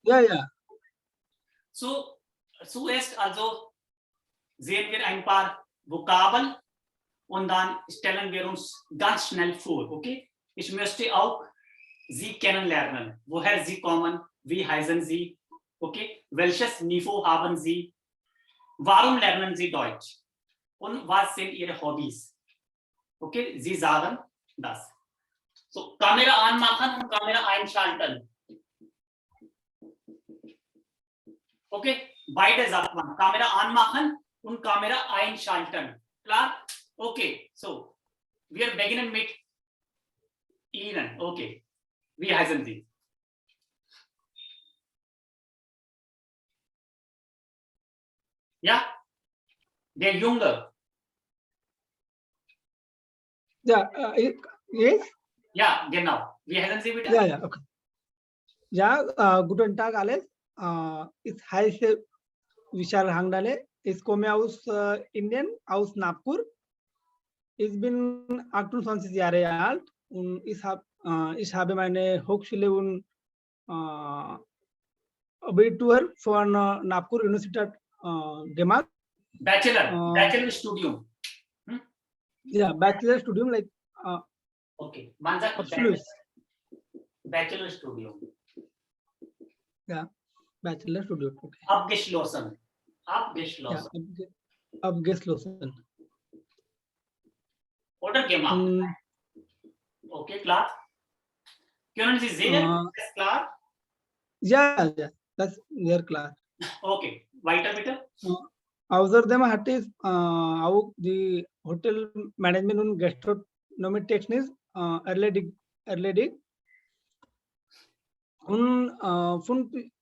Ja. So, zuerst also sehen wir ein paar Vokabeln und dann stellen wir uns ganz schnell vor, okay? Ich möchte auch Sie kennenlernen. Woher Sie kommen, wie heißen Sie, okay? Welches Niveau haben Sie? Warum lernen Sie Deutsch? Und was sind Ihre Hobbys? Okay, Sie sagen das. So, Kamera anmachen und Kamera einschalten. Okay, beide sagt man. Kamera anmachen und Kamera einschalten. Klar? Okay, so, wir beginnen mit Ihnen. Okay, wie heißen Sie? Ja, der Junge. Ja, yes? Ja, genau. Wie heißen Sie bitte? Ja, okay. Ja, guten Tag alles. Ich heiße Vishal Hangdale. Ich komme aus Indien, aus Nagpur. Ich bin 28 Jahre alt und ich habe meine Hochschule und Abitur von Nagpur Universität gemacht. Bachelor Studium. Ja, Bachelor Studium, like Okay, man sagt Abschluss. Bachelor Studium. Ja, Bachelor Studium. Okay. Abgeschlossen. Ja, abgeschlossen. Oder gemacht. Okay, klar. Können Sie sehen? Ist klar? Ja, das ist sehr klar. Okay, weiter bitte. Außerdem hatte ich auch die Hotel Management und Gastronomy Technik erledigt. Und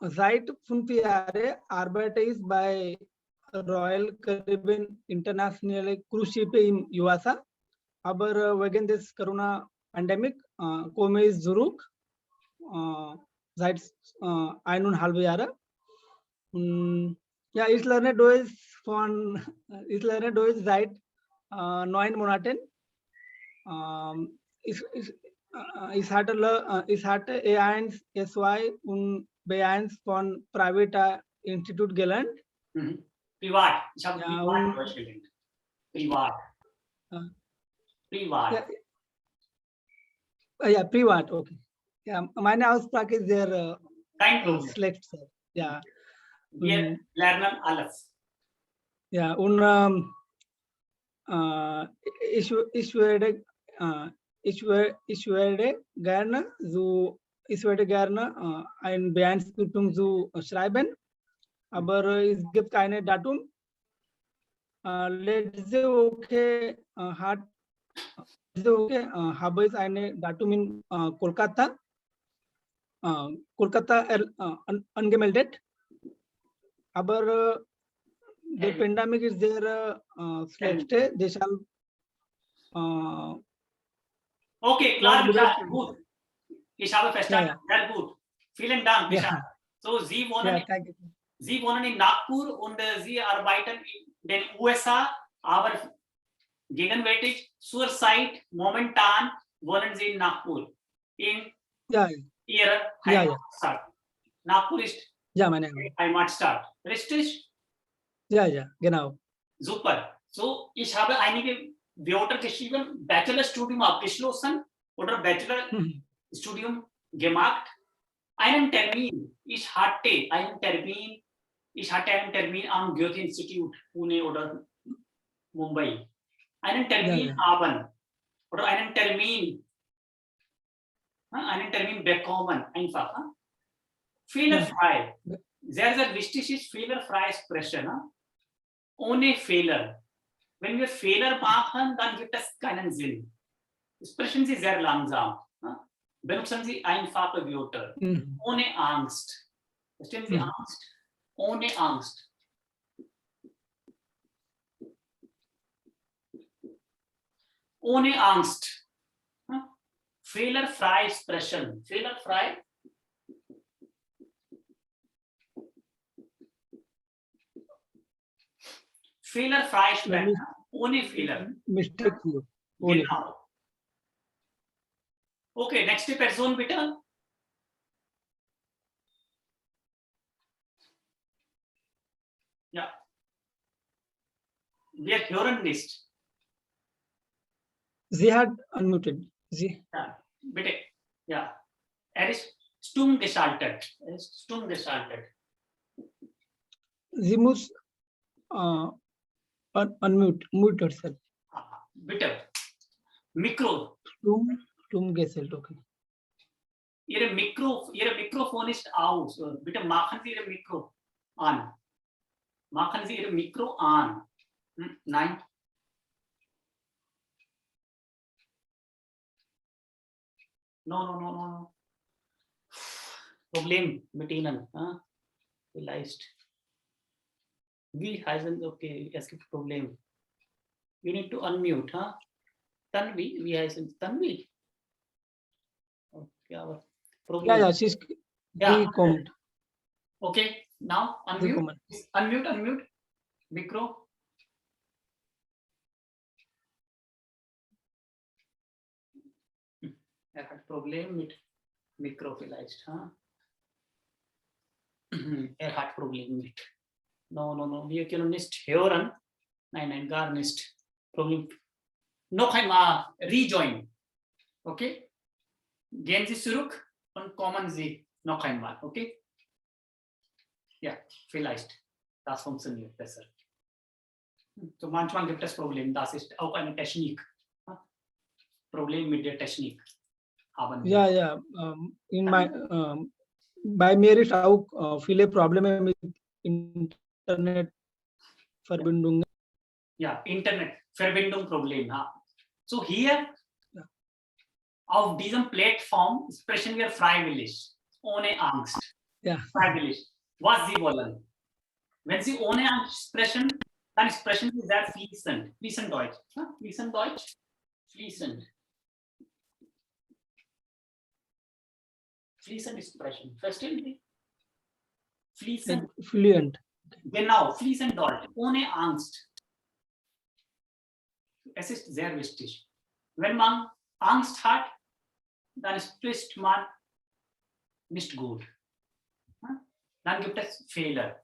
seit 5 Jahren arbeite ich bei Royal Caribbean International Cruise Ship in USA. Aber wegen des Corona-Pandemic komme ich zurück seit 1,5 Jahren. Ja, ich lerne Deutsch seit 9 Monaten. Ich hatte A1, SY und B1 von Private Institut gelernt. Privat. Ich habe privat Deutsch gelernt. Privat. Privat. Ja, privat, okay. Ja, meine Aussprache ist sehr schlecht. Ja. Wir lernen alles. Ja, und ich würde gerne ein Beanspruchung zu schreiben, aber es gibt keine Datum. Let's say okay, habe ich eine Datum in Kolkata. Kolkata angemeldet, aber the pandemic is there schlecht. They shall okay, klar, gut. Ich habe verstanden. Sehr gut. Vielen Dank, Vishal. So, Sie wohnen in Nagpur und Sie arbeiten in den USA, aber gegenwärtig zurzeit momentan wohnen Sie in Nagpur. In Ihrer Heimatstadt. Nagpur ist meine Heimatstadt. Richtig? Ja, genau. Super. So, ich habe einige Wörter geschrieben, Bachelorstudium abgeschlossen oder Bachelorstudium gemacht. Einen Termin. Ich hatte einen Termin am Goethe-Institut, Pune oder Mumbai. Einen Termin haben oder einen Termin bekommen, einfach. Fehlerfrei. Sehr, sehr wichtig ist fehlerfrei sprechen. Ohne Fehler. Wenn wir Fehler machen, dann gibt es keinen Sinn. Sprechen Sie sehr langsam. Benutzen Sie einfache Wörter. Ohne Angst. Verstehen Sie Angst? Ohne Angst. Ohne Angst. Fehlerfrei sprechen. Fehlerfrei. Fehlerfrei sprechen. Ohne Fehler. Mistake. Genau. Okay, nächste Person bitte. Yeah. Wir hören nicht. Sie hat unmuted. Sie. Ja, bitte. Ja. Er ist stumm geschaltet. Er ist stumm geschaltet. Sie muss unmute herself. Bitte. Mikro. Stumm gestellt, okay. Ihre Mikrofon ist aus. Bitte machen Sie Ihr Mikro an. Machen Sie Ihr Mikro an. Nein. No. Problem mit Ihnen. Vielleicht. Wie heißen, okay, es gibt Problem. You need to unmute, Tanvi, wie heißen Tanvi? Okay, aber Problem. Yeah, she's Yeah. comment. Okay, now unmute. Comment. Unmute. Micro. Hat Problem mit Mikro vielleicht, hat Problem mit. No. Wir können nicht hören. Nein, gar nicht. Problem. Noch einmal rejoin. Okay? Gehen Sie zurück und kommen Sie noch einmal. Okay? Ja, vielleicht. Das funktioniert besser. So manchmal gibt es Probleme. Das ist auch eine Technik. Problem mit der Technik haben wir. Yeah. In my bei mir ist auch viele Probleme mit Internetverbindungen. Ja, Internetverbindung Problem. So hier auf diesem Plattform sprechen wir freiwillig, ohne Angst. Ja. Freiwillig, was Sie wollen. Wenn Sie ohne Angst sprechen, dann sprechen Sie sehr fließend. Fließend Deutsch. Fließend Deutsch? Fließend. Fließend sprechen. Verstehen Sie? Fließend. Fluent. Genau, fließend Deutsch. Ohne Angst. Es ist sehr wichtig. Wenn man Angst hat, dann spricht man nicht gut. Dann gibt es Fehler.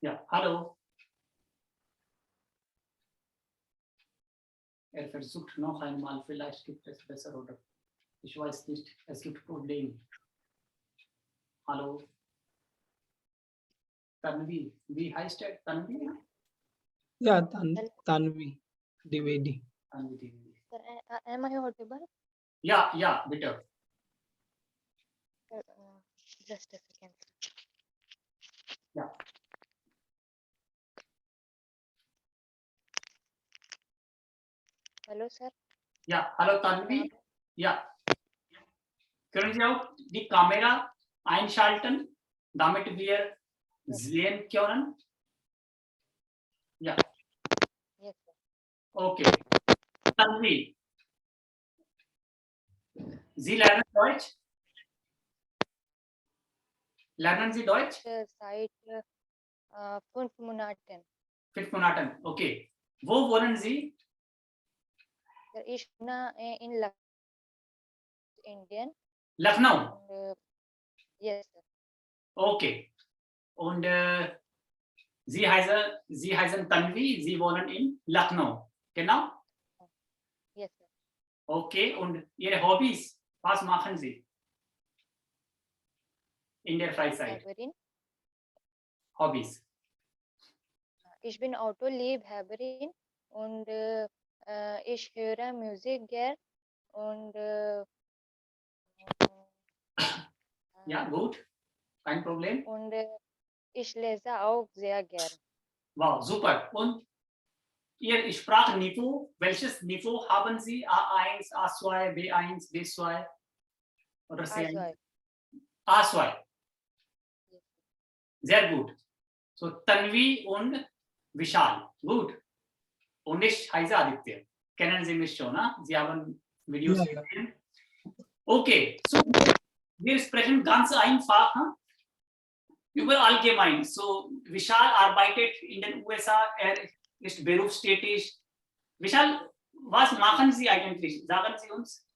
Ja, hallo. Er versucht noch einmal, vielleicht gibt es besser oder ich weiß nicht, es gibt Probleme. Hallo. Tanvi, wie heißt er? Tanvi? Ja, Tanvi Dwivedi. Tanvi Dwivedi. Sir, am I audible? Ja, bitte. Just a second. Ja. Hello, sir. Ja, hallo Tanvi. Ja. Können Sie auch die Kamera einschalten, damit wir sehen können? Ja. Yes, sir. Okay. Tanvi. Sie lernen Deutsch? Lernen Sie Deutsch? Seit 5 Monaten. 5 Monaten. Okay. Wo wohnen Sie? Sir, ich wohne in Indien. Lucknow. Und, yes, sir. Okay. Und Sie heißen Tanvi, Sie wohnen in Lucknow. Genau? Yes, sir. Okay. Und Ihre Hobbys? Was machen Sie? In der Freizeit. Hobbys. Ich bin Autoliebhaberin und ich höre Musik gern und Ja, gut. Kein Problem. und ich lese auch sehr gern. Wow, super. Und Ihr Sprachniveau, welches Niveau haben Sie? A1, A2, B1, B2 oder C1? A2. Sehr gut. So Tanvi und Vishal. Gut. Und ich heiße Aditya. Kennen Sie mich schon, Sie haben Videos gesehen? Okay. So Wir sprechen ganz einfach über allgemein. So, Vishal arbeitet in den USA, ist berufstätig. Vishal, was machen Sie eigentlich? Sagen Sie uns.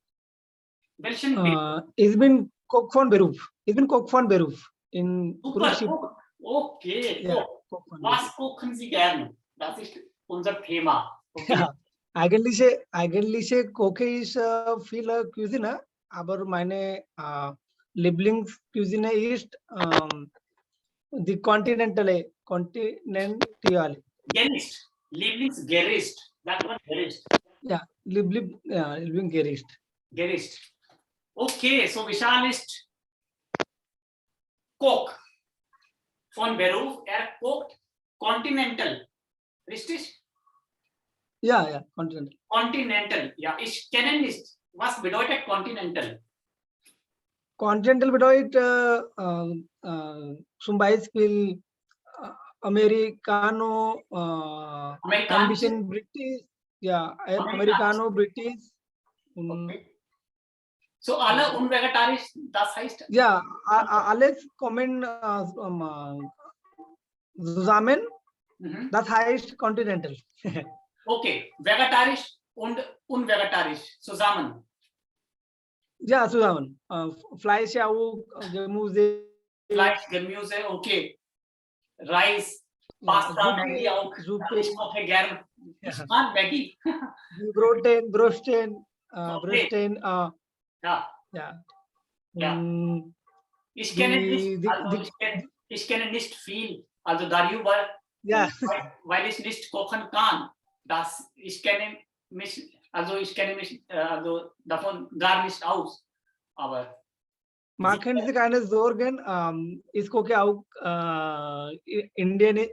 Welchen Beruf? Ich bin Koch von Beruf. Ich bin Koch von Beruf. In Super, Berufsschule. Koch. Okay, Ja, Koch. Koch von Was kochen Sie gern? Das ist unser Thema. Okay? Ja, eigentliche Koche ist viele Cuisine, aber meine Lieblingscuisine ist die Continental. Gericht. Lieblingsgericht. Sagt man Gericht. Ja, Lieblingsgericht. Gericht. Okay, so Vishal ist Koch. Von Beruf, kocht Continental. Richtig? Ja, Continental. Continental. Ja, ich kenne nicht. Was bedeutet Continental? Continental bedeutet zum Beispiel Americano, Americano? ein bisschen British, ja, Americano. Americano, British. Okay. So alle unvegetarisch, das heißt? Ja, alles kommen zusammen, das heißt Continental. Okay, vegetarisch und unvegetarisch zusammen. Ja, zusammen. Fleisch auch, Gemüse. Fleisch, Gemüse, okay. Reis, Pasta, Maggi auch. Suppe. Ich koche gern. Ich mag Maggi. Brosten, Okay. Ja. Ja. Ja. Ich kenne nicht, also ich kenne nicht viel, also darüber, ja. weil ich nicht kochen kann. Ich kenne mich also davon gar nicht aus. Aber machen Sie keine Sorgen, ich koche auch Indisch.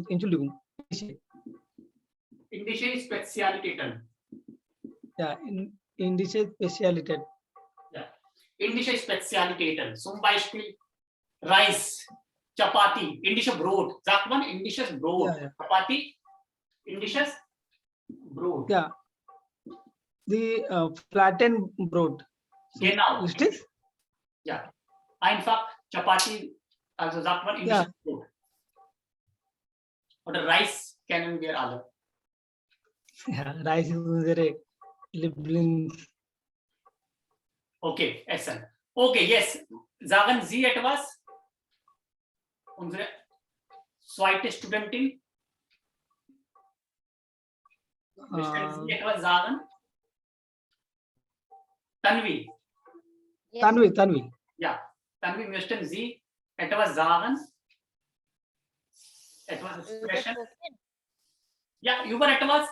Entschuldigung. Indische Spezialitäten. Ja, indische Spezialität. Ja. Indische Spezialitäten, zum Beispiel Reis, Chapati, indische Brot. Sagt man indisches Brot? Ja. Chapati, indisches Brot. Ja. Die flattened Brot. Genau. Richtig? Ja. Einfach Chapati, also sagt man indisches Brot. Oder Reis kennen wir alle. Ja, Reis ist unsere Lieblings. Okay, Essen. Okay, yes. Sagen Sie etwas? Unsere zweite Studentin. Möchten Sie etwas sagen? Tanvi. Yes. Tanvi. Ja, Tanvi, möchten Sie etwas sagen? Etwas sprechen? Ja, über etwas?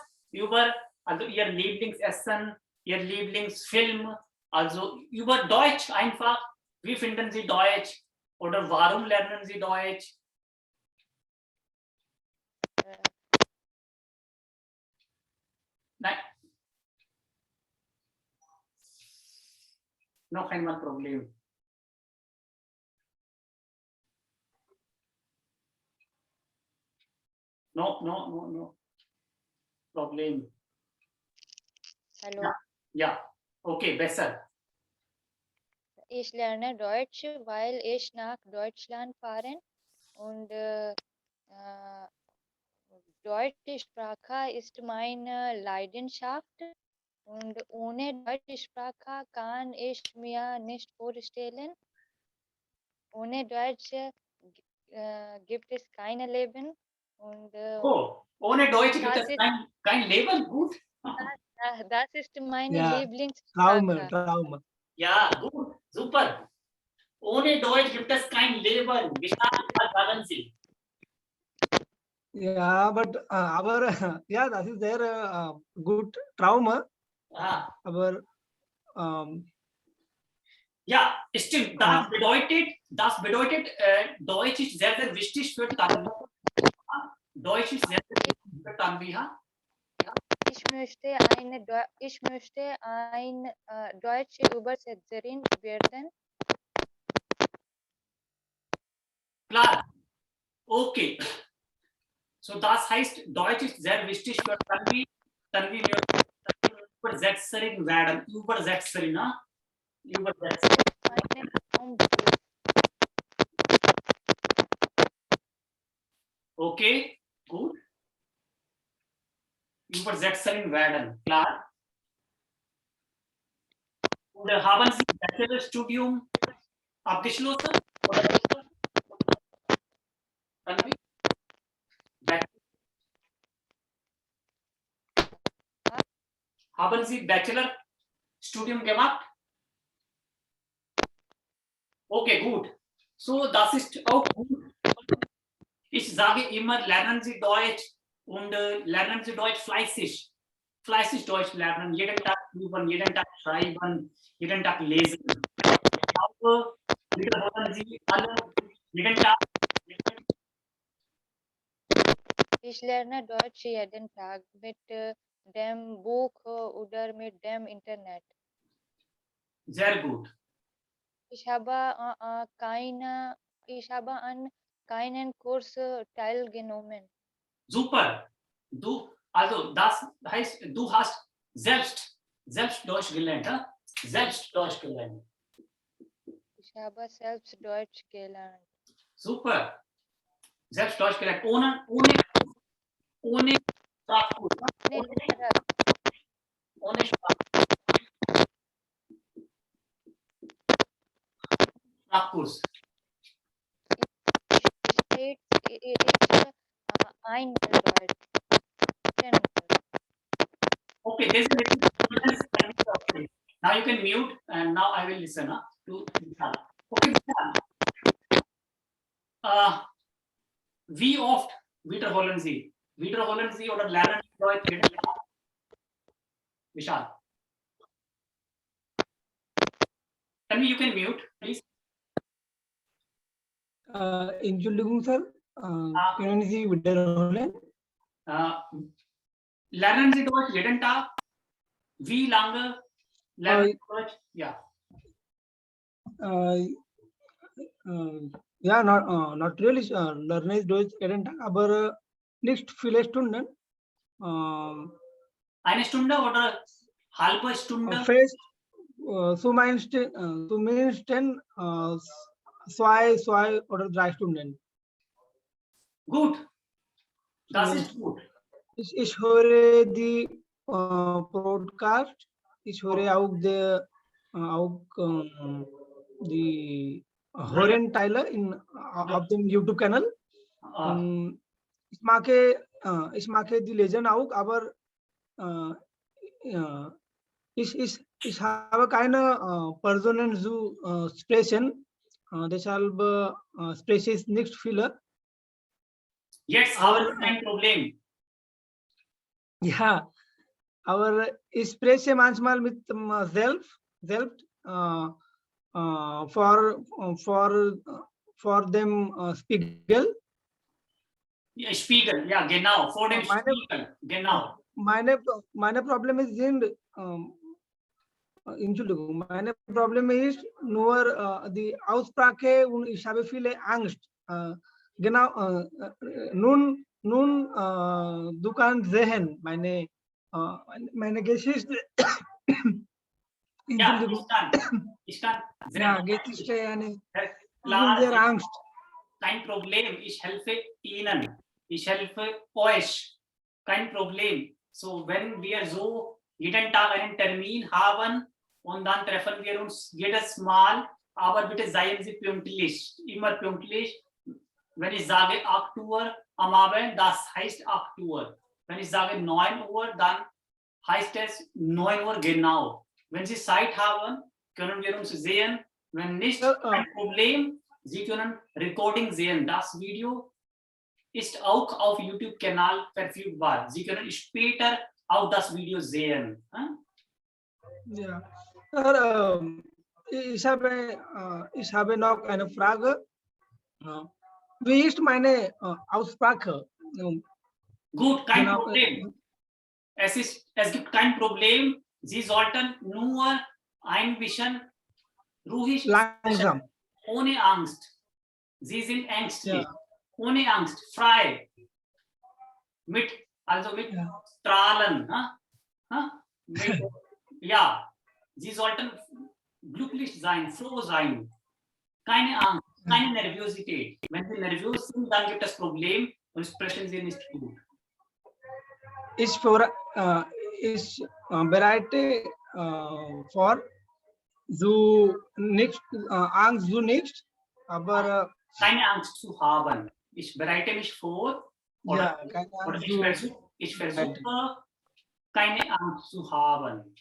Also Ihr Lieblingsessen, Ihr Lieblingsfilm, also über Deutsch einfach. Wie finden Sie Deutsch? Oder warum lernen Sie Deutsch? Nein. Noch einmal Problem. No. Problem. Hallo. Ja, okay, besser. Ich lerne Deutsch, weil ich nach Deutschland fahre und deutsche Sprache ist meine Leidenschaft und ohne deutsche Sprache kann ich mir nicht vorstellen. Ohne Deutsch gibt es kein Leben und Ohne Deutsch gibt es kein Leben, gut. das ist meine Ja, Lieblingssprache. Traum. Ja, gut, super. Ohne Deutsch gibt es kein Leben. Was sagen Sie? Ja, but yeah, that is their good trauma. Aber ja, stimmt. Das bedeutet, Deutsch ist sehr, sehr wichtig für Tanvi. Deutsch ist sehr, sehr wichtig für Tanvi. Ich möchte eine deutsche Übersetzerin werden. Klar. Okay. So das heißt, Deutsch ist sehr wichtig für Tanvi. Tanvi übersetzen werden. Übersetzen, ne? Übersetzen. Meine Raumbetrieb. Okay, gut. Übersetzen werden, klar. Und haben Sie Bachelorstudium abgeschlossen? Oder? Tanvi? Haben Sie Bachelorstudium gemacht? Okay, gut. So, das ist auch gut. Ich sage immer, lernen Sie Deutsch und lernen Sie Deutsch fleißig. Fleißig Deutsch lernen, jeden Tag üben, jeden Tag schreiben, jeden Tag lesen. Ich glaube, wiederholen Sie alle jeden Tag. Ich lerne Deutsch jeden Tag mit dem Buch oder mit dem Internet. Sehr gut. Ich habe an keinen Kurs teilgenommen. Super. Also das heißt, du hast selbst Deutsch gelernt, huh? Selbst Deutsch gelernt. Ich habe selbst Deutsch gelernt. Super. Selbst Deutsch gelernt, ohne Sprachkurs. Ohne Sprachkurs. Ich ein Deutsch. Okay, this is now you can mute and now I will listen to Vishal. Okay, Vishal. Wie oft wiederholen Sie? Wiederholen Sie oder lernen Sie Deutsch jeden Tag? Vishal. Tell me, you can mute, please. Entschuldigung, Sir. Können Sie wiederholen? Lernen Sie Deutsch jeden Tag? Wie lange lernen Sie Deutsch? Ja. Ja, not really lerne ich Deutsch jeden Tag, aber nicht viele Stunden. Eine Stunde oder halbe Stunde? Fest, zumindest 2 oder 3 Stunden. Gut. Das ist gut. Ich höre die Podcast, ich höre auch die Hörenteile auf dem YouTube-Kanal. Ich mag die Lesen auch, aber ich habe keine Personen zu sprechen, deshalb spreche ich nicht viele. Jetzt haben Sie ein Problem. Ja, aber ich spreche manchmal mit selbst vor dem Spiegel. Ja, Spiegel, ja, genau, vor dem Spiegel, genau. Meine Probleme sind, Entschuldigung, meine Probleme ist nur die Aussprache und ich habe viele Angst. Genau, nun du kannst sehen, meine Geschichte. Ja, ich kann ja, Geschichte eine klar, sehr Angst. Kein Problem, ich helfe Ihnen, ich helfe euch, kein Problem. So, wenn wir so jeden Tag einen Termin haben und dann treffen wir uns jedes Mal, aber bitte seien Sie pünktlich, immer pünktlich. Wenn ich sage 8 Uhr am Abend, das heißt 8 Uhr. Wenn ich sage 9 Uhr, dann heißt es 9 Uhr genau. Wenn Sie Zeit haben, können wir uns sehen. Wenn nicht, kein Problem. Sie können Recording sehen. Das Video ist auch auf YouTube-Kanal verfügbar. Sie können später auch das Video sehen. Ja. Ich habe noch eine Frage. Wie ist meine Aussprache? Gut, kein Problem. Es gibt kein Problem. Sie sollten nur ein bisschen ruhig langsam. Ohne Angst. Sie sind ängstlich. Ja. Ohne Angst, frei. Mit Strahlen. ja, sie sollten glücklich sein, froh sein. Keine Angst, keine Nervosität. Wenn sie nervös sind, dann gibt es Problem und sprechen sie nicht gut. Ich bereite vor so nicht Angst so nicht, aber Keine Angst zu haben. Ich bereite mich vor ja, oder, keine oder Angst ich versuche, keine Angst zu haben.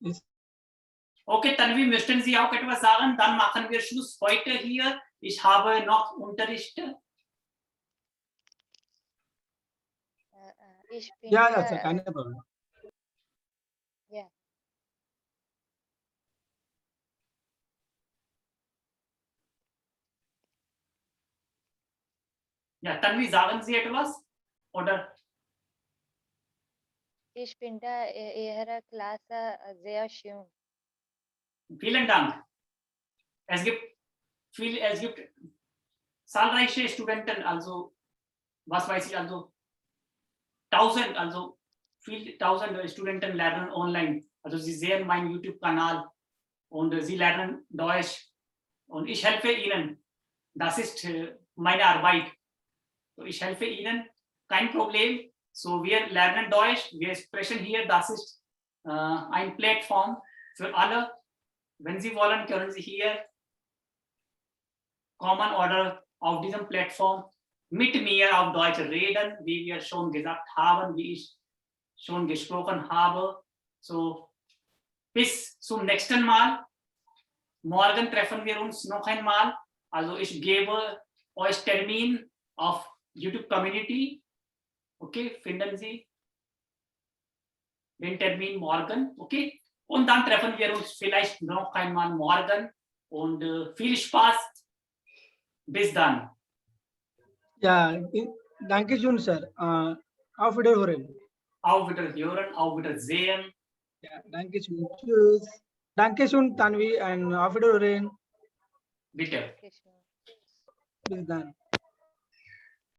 ist Okay, Tanvi, möchten Sie auch etwas sagen? Dann machen wir Schluss heute hier. Ich habe noch Unterricht. Ich bin ja, da, Sir, keine Problem. ja. Ja, Tanvi, sagen Sie etwas? Oder? Ich finde Ihre Klasse sehr schön. Vielen Dank. Es gibt zahlreiche Studenten, also was weiß ich, also tausend Studenten lernen online. Also sie sehen meinen YouTube-Kanal und sie lernen Deutsch und ich helfe ihnen. Das ist meine Arbeit. So, ich helfe ihnen, kein Problem. So, wir lernen Deutsch, wir sprechen hier, das ist ein Plattform für alle. Wenn Sie wollen, können Sie hier kommen oder auf diesem Plattform mit mir auf Deutsch reden, wie wir schon gesagt haben, wie ich schon gesprochen habe. So, bis zum nächsten Mal. Morgen treffen wir uns noch einmal. Also ich gebe euch Termin auf YouTube Community. Okay, finden Sie den Termin morgen. Okay, und dann treffen wir uns vielleicht noch einmal morgen und viel Spaß. Bis dann. Ja, danke schön, Sir. Auf Wiederhören. Auf Wiederhören, auf Wiedersehen. Ja, danke schön. Tschüss. Danke schön, Tanvi, und auf Wiederhören. Bitte. Dankeschön. Bis dann.